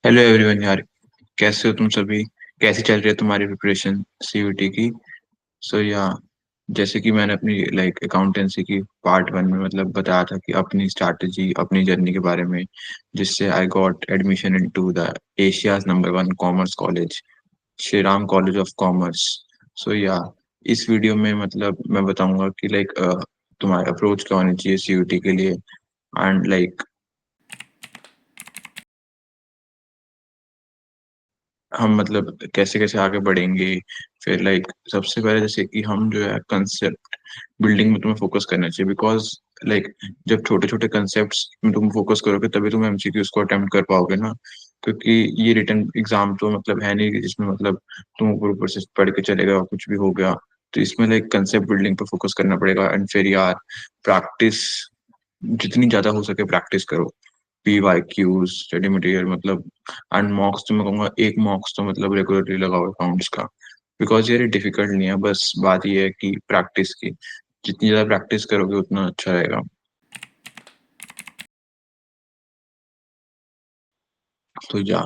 Hello everyone यार। कैसे हो तुम सभी? कैसी चल रही है तुम्हारी प्रिपरेशन सीयूटी की? सो या जैसे कि मैंने अपनी अकाउंटेंसी की पार्ट वन में बताया था कि अपनी स्ट्रैटेजी अपनी जर्नी के बारे में, जिससे I got admission into the Asia's number one commerce college, Shri Ram college of commerce. So या इस वीडियो में मैं बताऊंगा कि तुम्हारा अप्रोच क्या होनी चाहिए सीयूटी के लिए, एंड हम कैसे कैसे आगे बढ़ेंगे। फिर सबसे पहले जैसे कि हम जो है कंसेप्ट बिल्डिंग में तुम्हें फोकस करना चाहिए, बिकॉज लाइक जब छोटे छोटे कंसेप्ट्स में तुम फोकस करोगे तभी तुम एमसीक्यूज को अटेम्प्ट कर पाओगे ना। क्योंकि ये रिटर्न एग्जाम तो है नहीं कि जिसमें तुम ऊपर ऊपर से पढ़ के चले गए और कुछ भी हो गया। तो इसमें कंसेप्ट बिल्डिंग पर फोकस करना पड़ेगा, एंड फिर यार प्रैक्टिस जितनी ज्यादा हो सके प्रैक्टिस करो। P Y Qs study material and mocks तो मैं कहूँगा एक मॉक्स तो रेगुलरली लगाओ अकाउंट्स का। बिकॉज यार ये डिफिकल्ट नहीं है, बस बात ये है कि प्रैक्टिस की जितनी ज्यादा प्रैक्टिस करोगे उतना अच्छा रहेगा। तो या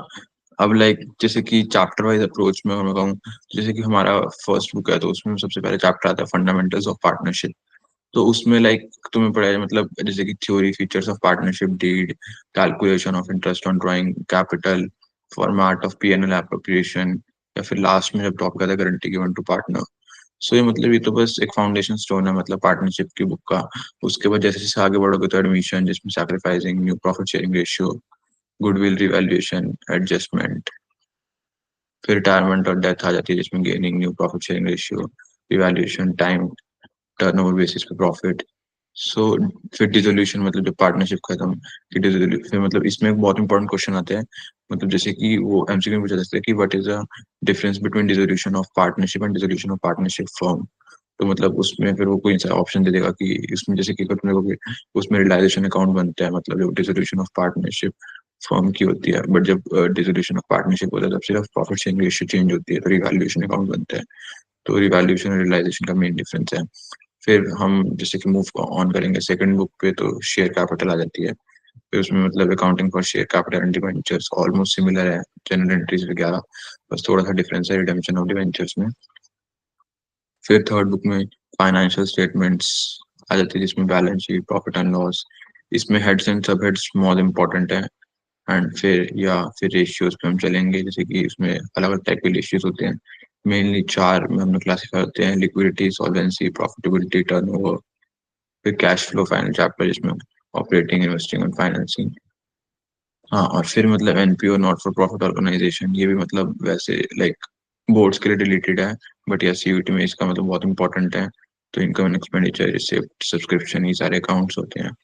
अब जैसे कि चैप्टर वाइज अप्रोच में मैं कहूँ, जैसे कि हमारा फर्स्ट बुक है तो उसमें सबसे पहले चैप्टर आता है फंडामेंटल्स ऑफ पार्टनरशिप। तो उसमें तुम्हें पढ़ाया जैसे कि theory features of partnership deed, calculation of interest on drawing capital, format of PNL appropriation, या फिर लास्ट में जब टॉपिक आता है guarantee given to partner. So ये तो बस एक फाउंडेशन स्टोन है पार्टनरशिप की बुक का। उसके बाद जैसे जैसे आगे बढ़ोगे तो एडमिशन, जिसमें sacrificing new profit sharing ratio, goodwill revaluation adjustment, फिर रिटायरमेंट और डेथ आ जाती है जिसमें gaining new profit sharing ratio, revaluation time, turnover basis पे प्रॉफिट। सो फिर डिसोल्यूशन जब पार्टनरशिप खत्म, कि डिसोल्यूशन फिर इसमें एक बहुत इंपॉर्टेंट क्वेश्चन आते हैं। जैसे कि वो एमसीक्यू में पूछा जाता है कि what is the difference between dissolution of partnership and dissolution of partnership firm. तो उसमें फिर वो कोई सा ऑप्शन दे देगा कि इसमें जैसे कि अगर तुमने को कि उसमें रियलाइजेशन अकाउंट बनता है, जब डिसोल्यूशन ऑफ पार्टनरशिप फर्म की होती है, बट जब डिसोल्यूशन ऑफ पार्टनरशिप होता है तब सिर्फ प्रॉफिट शेयरिंग रेशियो चेंज होती है, तो रिवैल्यूएशन अकाउंट बनता है। तो रिवैल्यूएशन और रियलाइजेशन का मेन डिफरेंस है। फिर हम जैसे कि मूव ऑन करेंगे सेकंड बुक पे तो शेयर कैपिटल आ जाती है। फिर उसमें accounting for share capital and debentures almost similar है, जनरल एंट्रीज वगैरह, बस थोड़ा सा डिफरेंस है रिडेम्पशन ऑफ डिवेंचर्स में। फिर थर्ड बुक में फाइनेंशियल स्टेटमेंट्स आ जाती है, जिसमें balance sheet profit and loss, इसमें हेड्स एंड सब हेड्स बहुत इंपॉर्टेंट है। एंड फिर रेशियोज पे हम चलेंगे, जैसे कि इसमें अलग अलग टाइप के रेशियोज होते हैं। मेनली चार में हमने क्लासीफाई होते हैं: लिक्विडिटी, सॉल्वेंसी, प्रॉफिटेबिलिटी, टर्नओवर। फिर कैश फ्लो फाइनल चैप्टर, जिसमें ऑपरेटिंग, इन्वेस्टिंग और फाइनेंसिंग। हाँ, और फिर NPO not for profit organisation, ये भी वैसे बोर्ड्स के लिए रिलेटेड है, बट या सीयूटी में इसका बहुत इंपॉर्टेंट है। तो income and expenditure, receipt, subscription, ये सारे अकाउंट्स होते हैं।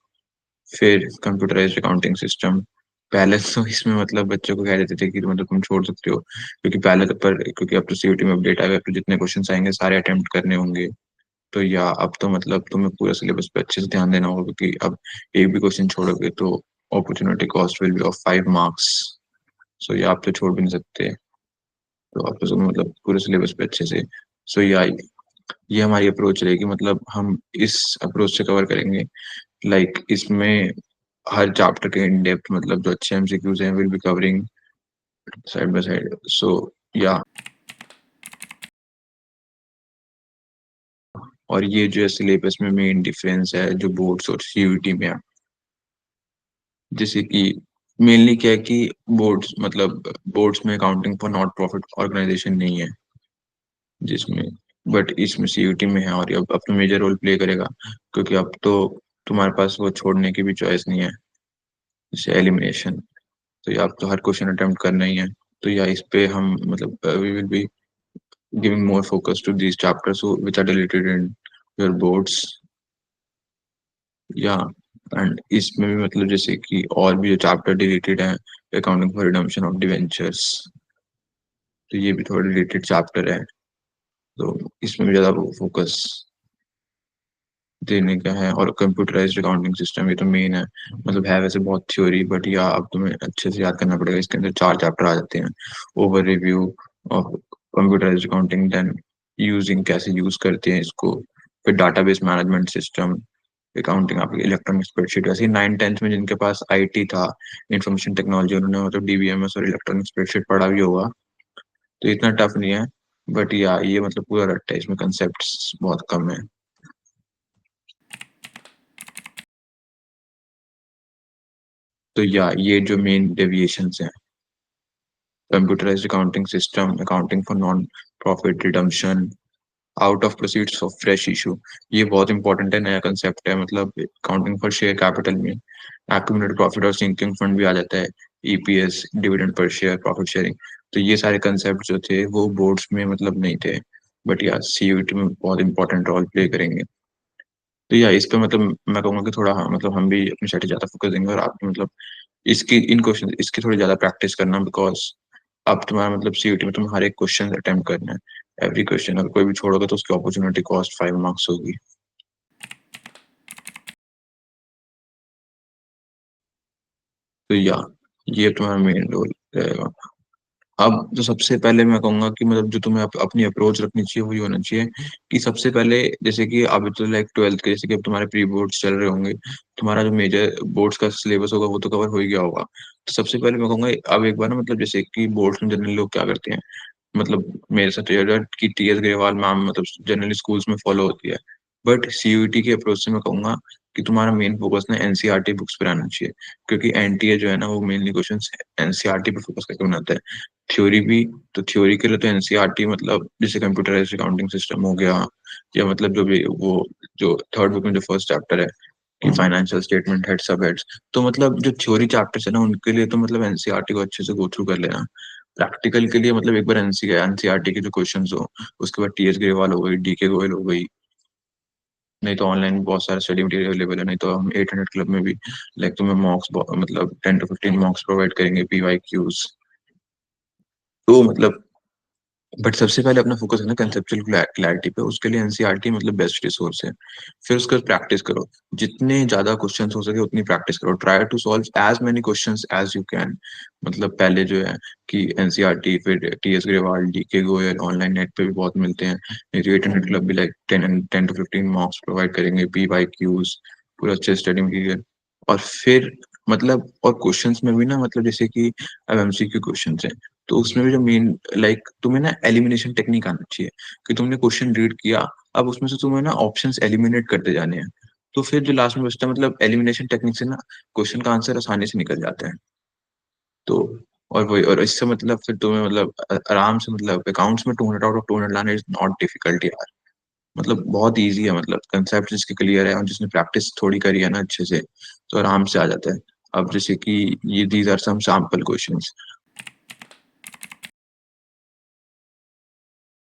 फिर कंप्यूटराइज्ड अकाउंटिंग सिस्टम। पहले तो इसमें बच्चों को कह देते थे कि तुम छोड़ सकते हो, क्योंकि पहले तो पर क्योंकि अब तो सीयूटी में अपडेट आएगा तो जितने क्वेश्चन आएंगे सारे अटेम्प्ट करने होंगे। तो या अब तो तुम्हें पूरा सिलेबस पे अच्छे से ध्यान देना होगा, क्योंकि अब एक भी क्वेश्चन छोड़ोगे तो opportunity cost will be of 5 marks. So ये आप तो छोड़ भी नहीं सकते। तो आप तो पूरे सिलेबस पे अच्छे से। सो या ये हमारी अप्रोच रहेगी, हम इस अप्रोच से कवर करेंगे। इसमें हर चैप्टर के इन डेप्थ जो अच्छे एमसीक्यूज हैं will be covering side by side. So या और ये जो है सिलेबस में मेन डिफरेंस है जो बोर्ड्स और सीयूटी में है। जैसे कि मेनली क्या है कि बोर्ड्स बोर्ड्स में accounting for not profit organisation नहीं है, जिसमें बट इसमें सीयूटी में है, और ये अब तो मेजर रोल प्ले करेगा, क्योंकि अब तो तुम्हारे पास वो छोड़ने की भी चॉइस नहीं है, जैसे एलिमिनेशन। तो ये अब तो हर क्वेश्चन अटेम्प्ट करना ही है। तो या इस पे हम we will be giving more focus to these chapters which are related in your boards. या एंड इसमें भी जैसे कि और भी जो चैप्टर रिलेटेड है, accounting for redemption of debentures, तो ये भी थोड़ा रिलेटेड चैप्टर है। तो इसमें भी ज़्यादा फोकस देने का है। और कंप्यूटराइज्ड अकाउंटिंग सिस्टम ये तो मेन है, है वैसे बहुत थ्योरी, बट या अब तुम्हें अच्छे से याद करना पड़ेगा। इसके अंदर 4 चैप्टर आ जाते हैं: over review of computerised accounting, then using, कैसे यूज करते हैं इसको, फिर डाटाबेस मैनेजमेंट सिस्टम, अकाउंटिंग आपकी इलेक्ट्रॉनिक स्प्रेडशीट, वैसे ही 9th 10th में जिनके पास आईटी था, इंफॉर्मेशन टेक्नोलॉजी, उन्होंने मतलब डीबीएमएस और इलेक्ट्रॉनिक स्प्रेडशीट पढ़ा भी होगा, तो इतना टफ नहीं है। बट या ये मतलब पूरा रट्टा है, इसमें कंसेप्ट बहुत कम है। तो या ये जो मेन डेविएशंस हैं, computerised accounting system, accounting for non profit redemption, out of proceeds of fresh issue, ये बहुत इंपॉर्टेंट है, नया कंसेप्ट है। मतलब अकाउंटिंग फॉर शेयर कैपिटल में एक्यूमुलेटेड प्रॉफिट और सिंकिंग फंड भी आ जाता है, EPS, dividend per share, profit sharing. तो ये सारे कंसेप्ट जो थे वो बोर्ड्स में मतलब नहीं थे, बट या सीयूईटी में बहुत इंपॉर्टेंट रोल प्ले करेंगे। तो या इस पे मतलब मैं कहूँगा कि थोड़ा, हाँ, मतलब हम भी अपनी साइड ज्यादा फोकस देंगे, और आप भी मतलब इसकी इन क्वेश्चन इसकी थोड़ी ज्यादा प्रैक्टिस करना, बिकॉज अब तुम्हारा मतलब सीयूटी में तुम्हें हर एक क्वेश्चन अटेम्प्ट करना है, एवरी क्वेश्चन, अगर कोई भी छोड़ोगे तो उसकी अपॉर्चुनिटी कॉस्ट 5 मार्क्स होगी। तो या ये तुम्हारा मेन रोल रहेगा। अब जो सबसे पहले मैं कहूंगा कि मतलब जो तुम्हें अपनी अप्रोच रखनी चाहिए वही होना चाहिए कि सबसे पहले, जैसे कि अभी तो लाइक 12th के, जैसे कि अब तुम्हारे प्री बोर्ड्स चल रहे होंगे, तुम्हारा जो मेजर बोर्ड्स का सिलेबस होगा वो तो कवर हो ही गया होगा। तो सबसे पहले मैं कहूंगा अब एक बार ना, मतलब जैसे कि बोर्ड्स में जनरली लोग क्या करते हैं, मतलब मेरे साथ ये रहा कि टीएस ग्रेवाल मैम मतलब जनरली स्कूल्स में फॉलो होती है, बट सीयूईटी के अप्रोच से मैं कहूंगा कि तुम्हारा मेन फोकस ना एनसीईआरटी बुक्स पर आना चाहिए, क्योंकि एनटीए जो है ना वो मेनली क्वेश्चन एनसीईआरटी पे फोकस करके बनाता है। थ्योरी भी, तो थ्योरी के लिए तो एनसीईआरटी, मतलब जैसे कंप्यूटराइज्ड अकाउंटिंग सिस्टम हो गया, या मतलब जो भी वो जो थर्ड बुक में जो फर्स्ट चैप्टर है कि फाइनेंशियल स्टेटमेंट हेड सब हेड्स, तो मतलब जो थ्योरी चैप्टर्स है ना उनके लिए तो मतलब एनसीईआरटी को अच्छे से गो थ्रू कर लेना। प्रैक्टिकल के लिए मतलब एक बार एनसीईआरटी के जो क्वेश्चंस हो, उसके बाद टीएस ग्रेवाल हो गई, डीके गोयल हो गई, नहीं तो ऑनलाइन बहुत सारे स्टडी मटेरियल अवेलेबल है, नहीं तो हम 800 क्लब में भी लाइक तुम्हें मॉक्स मतलब 10 to 15 मॉक्स प्रोवाइड करेंगे, पीवाई क्यूज। तो मतलब बट सबसे पहले अपना फोकस है ना कंसेप्चुअल क्लैरिटी पे, उसके लिए एनसीईआरटी मतलब बेस्ट रिसोर्स है। फिर उसके बाद प्रैक्टिस करो, जितने ज्यादा क्वेश्चंस हो सके उतनी प्रैक्टिस करो, try to solve as many questions as you can. मतलब पहले जो है कि एनसीईआरटी, फिर T S Grewal, D K Goyal, online net पे भी बहुत मिलते हैं, नहीं तो 800 क्लब भी लाइक 10 to 15 मॉक्स प्रोवाइड करेंगे, पीवाई क्यूज, पूरा अच्छे स्टडी मटेरियल। और फिर मतलब और क्वेश्चंस में भी ना, मतलब जैसे कि अब एमसीक्यू क्वेश्चंस हैं, तो उसमें भी जो मेन लाइक तुम्हें ना एलिमिनेशन टेक्निक आना चाहिए, कि तुमने क्वेश्चन रीड किया, अब उसमें से तुम्हें ना ऑप्शंस एलिमिनेट करते जाने हैं, तो फिर जो लास्ट में बचता है मतलब एलिमिनेशन टेक्निक से ना क्वेश्चन का आंसर आसानी से निकल जाता है। तो और वही, और इससे मतलब फिर तुम्हें मतलब आराम से, मतलब अकाउंट्स में 200 आउट ऑफ 200 लाना इज नॉट डिफिकल्ट यार। मतलब बहुत इजी है, मतलब कंसेप्ट जिसके क्लियर है और जिसने प्रैक्टिस थोड़ी करी है ना अच्छे से, तो आराम से आ जाता है। अब जैसे कि ये these are some sample questions.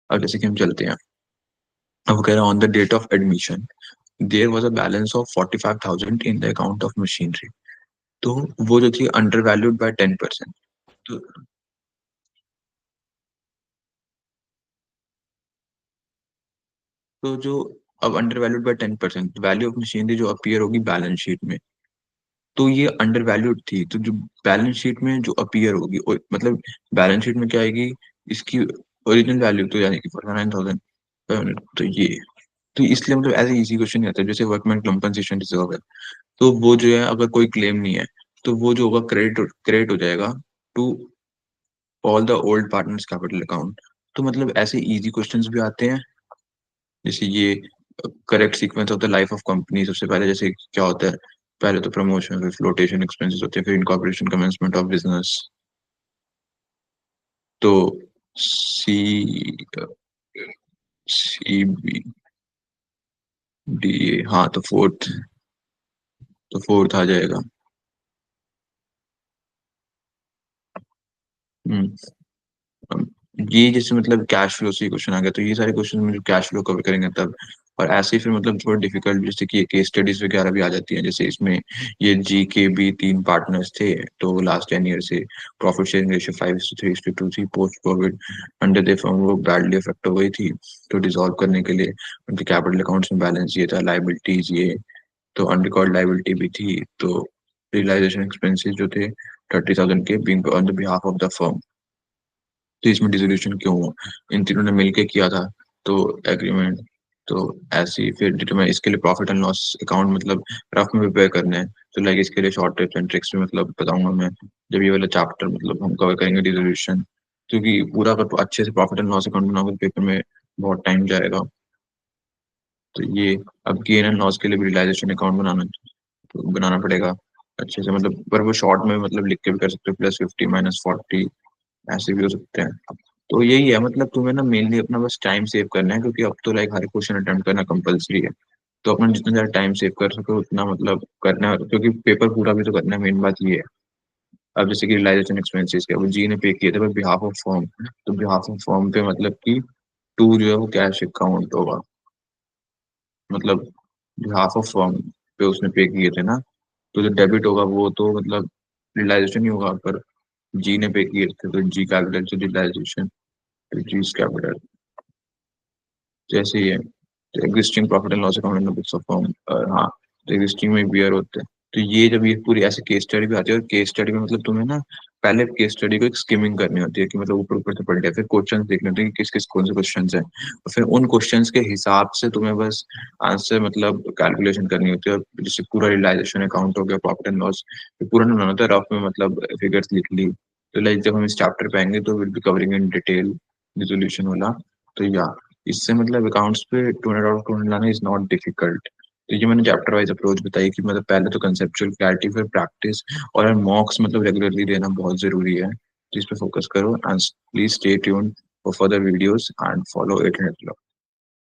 अब जैसे कि हम चलते हैं, अब वो कह रहा है on the date of admission there was a balance of 45,000 in the account of machinery. तो वो जो थी अंडर वैल्यूड बाय 10%। तो, तो जो अब under valued bye 10%, value of machinery जो अपीयर होगी बैलेंस शीट में, तो ये अंडर वैल्यूड थी, तो जो बैलेंस शीट में जो अपीयर होगी मतलब बैलेंस शीट में क्या आएगी, इसकी ओरिजिनल वैल्यू तो यानी कि 49,000। तो ये, तो इसलिए मतलब ऐसे इजी क्वेश्चन नहीं आता, जैसे वर्कमैन कंपनसेशन रिजर्व है, तो वो जो है अगर कोई क्लेम नहीं है, तो वो जो होगा क्रेडिट क्रेडिट हो जाएगा to all the old partners capital account. तो मतलब ऐसे इजी क्वेश्चंस भी आते हैं, जैसे ये correct sequence of the life of company, सबसे पहले जैसे क्या होता है, पहले तो प्रमोशन, फिर फ्लोटेशन एक्सपेंसेस होते हैं, फिर इनकॉर्पोरेशन, कमेंसमेंट ऑफ बिजनेस। तो सी सी बी डी ए, हाँ, तो फोर्थ आ जाएगा। हम्म। अब ये जैसे मतलब कैश फ्लो से क्वेश्चन आ गया, तो ये सारे क्वेश्चन में जो कैश फ्लो कवर करेंगे तब, और ऐसे ही फिर मतलब थोड़ा डिफिकल्ट, जैसे कि केस स्टडीज वगैरह भी आ जाती हैं, जैसे इसमें ये जी के भी 3 पार्टनर्स थे, तो लास्ट 10 ईयर से प्रॉफिट शेयरिंग रेशियो 5:3:2 थी, post Covid under the firm वो बैडली अफेक्ट हो गई थी, तो डिसॉल्व करने के लिए उनके कैपिटल अकाउंट्स में बैलेंस ये था, लाइबिलिटीज ये, तो अनरिकॉर्ड लाइबिलिटी भी थी, तो रियलाइजेशन एक्सपेंसेस जो थे 30,000 के being on the behalf of the firm. तो इसमें डिसोल्यूशन क्यों हुआ, इन तीनों ने मिलके किया था, तो एग्रीमेंट। तो ऐसे ही फिर डिटरमाइन इसके लिए प्रॉफिट एंड लॉस अकाउंट मतलब रफ में प्रिपेयर करने हैं। तो लाइक इसके लिए शॉर्ट टिप्स एंड ट्रिक्स भी मतलब बताऊँगा मैं, जब ये वाला चैप्टर मतलब हम कवर करेंगे रिज़ोल्यूशन। क्योंकि पूरा अगर अच्छे से प्रॉफिट एंड लॉस अकाउंट बनाओगे पेपर में बहुत टाइम जाएगा। तो ये अब गेन एंड लॉस के लिए भी रियलाइज़ेशन अकाउंट बनाना पड़ेगा अच्छे से, मतलब पर वो शॉर्ट में मतलब लिख के भी कर सकते हो, +50 -40 ऐसे भी हो सकते हैं। तो यही है, मतलब तुम्हें ना मेनली अपना बस टाइम सेव करना है, क्योंकि अब तो लाइक हर क्वेश्चन अटेम्प्ट करना कंपल्सरी है। तो अपना जितना ज़्यादा टाइम सेव कर सको उतना मतलब करना है, क्योंकि पेपर पूरा भी तो करना है, मेन बात ये है। अब जैसे कि रियलाइज़ेशन एक्सपेंसेस क्या वो जी ने पे किए थे बट बिहाफ ऑफ फर्म, तो बिहाफ ऑफ फर्म पे मतलब कि 2 जो है वो कैश अकाउंट होगा। मतलब बिहाफ ऑफ फर्म पे उसने पे किए थे ना, तो जो डेबिट होगा वो तो मतलब रियलाइज़ेशन ही होगा, पर जी ने पे किए थे तो जी कैपिटल से रियलाइज़ेशन, तो जी's कैपिटल जैसे ही है। तो existing profit and loss account in the books of firm, हाँ, तो एग्जिस्टिंग में बियर होते हैं। तो ये जब ये पूरी ऐसे केस स्टडी भी आती है, और केस स्टडी में मतलब तुम्हें ना पहले केस स्टडी को एक स्किमिंग करनी होती है कि मतलब ऊपर-ऊपर से पढ़ लिया, फिर क्वेश्चंस देखने होते हैं कि किस-किस कौन से क्वेश्चंस हैं। और फिर उन क्वेश्चंस के हिसाब से तुम्हें बस आंसर मतलब कैलकुलेशन करनी होती है, और जैसे पूरा रियलाइज़ेशन अकाउंट हो गया, प्रॉफिट एंड लॉस, ये पूरा नहीं बनाना होता है, रफ में मतलब फिगर्स लिख ली। तो लाइक जब हम इस चैप्टर पे आएँगे तो will be covering in detail resolution वाला। तो या इससे मतलब अकाउंट्स पे 200 आउट ऑफ 200 लाना इज़ नॉट डिफिकल्ट। तो ये मैंने चैप्टर वाइज़ अप्रोच बताई कि मतलब पहले तो कंसेप्चुअल क्लैरिटी, फिर प्रैक्टिस, और मॉक्स मतलब रेगुलरली देना बहुत ज़रूरी है। तो इस पे फोकस करो and please stay tuned for further videos and follow 800 club.